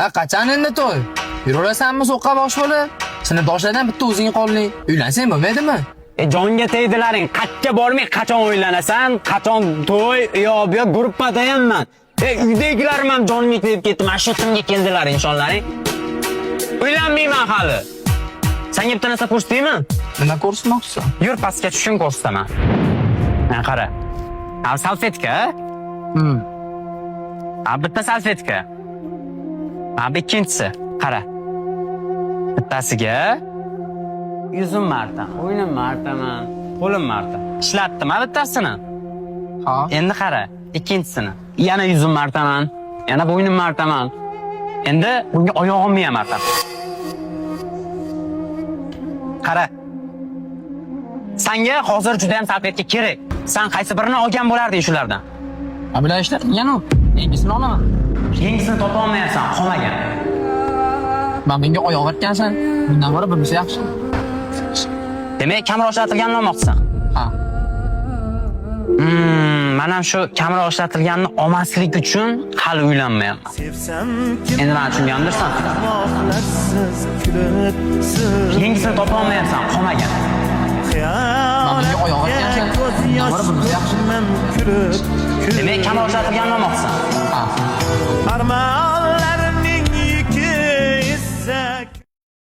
Ha, qachon endi to'y? Yuraverasanmi so'qqa bosh bo'lib? Sinfdoshlardan bitta o'zing qolding. Uylansang bo'lmaydimi? Jonga tegdilaring. Qachga bormay qachon o'ylanasan? Qachon to'y? Yo, bu yoq gruppada hamman. Uydagilarim ham jonimga tegib ketdi. Mana shu timga keldilar insonlaring. Uylanmayman hali. Senga bitta narsa ko'rsataymi? Nima ko'rsatmoqchisan? Yur pastga tushing ko'rsataman. Mana qara. Ha, salfetka. Ha, bitta salfetka. Ha, ikkinchisi. Qara. Bittasiga yuzim marta, o'ynim martaman, qo'lim marta. Ishlatdim bittasini. Ha. Endi qara, ikkinchisini. Yana yuzim martaman, yana bo'ynim martaman. Endi bunga oyog'imni ham martaman. Qara. Senga hozir juda ham salfetka kerak. Sen qaysi birini olgan bo'larding shulardan? Ha, bular ishlatgan u. Yangisini olaman. Yangisini topa olmayapsan, qolmagan. Menga oyoq aytgansan. Bundan ko'ra bunisi yaxshi. Demak, kamroq ishlatilganini olmoqchisan. Ha. Men ham shu kamroq ishlatilganini olmaslik uchun hali uylanmayapman. Endi meni tushungandirsan? Yangisini topa olmayapsan, qolmagan. Menga oyoq aytgansan. Bundan ko'ra bunisi yaxshi. Demak, kamroq ishlatilganini olmoqchisan. Ha.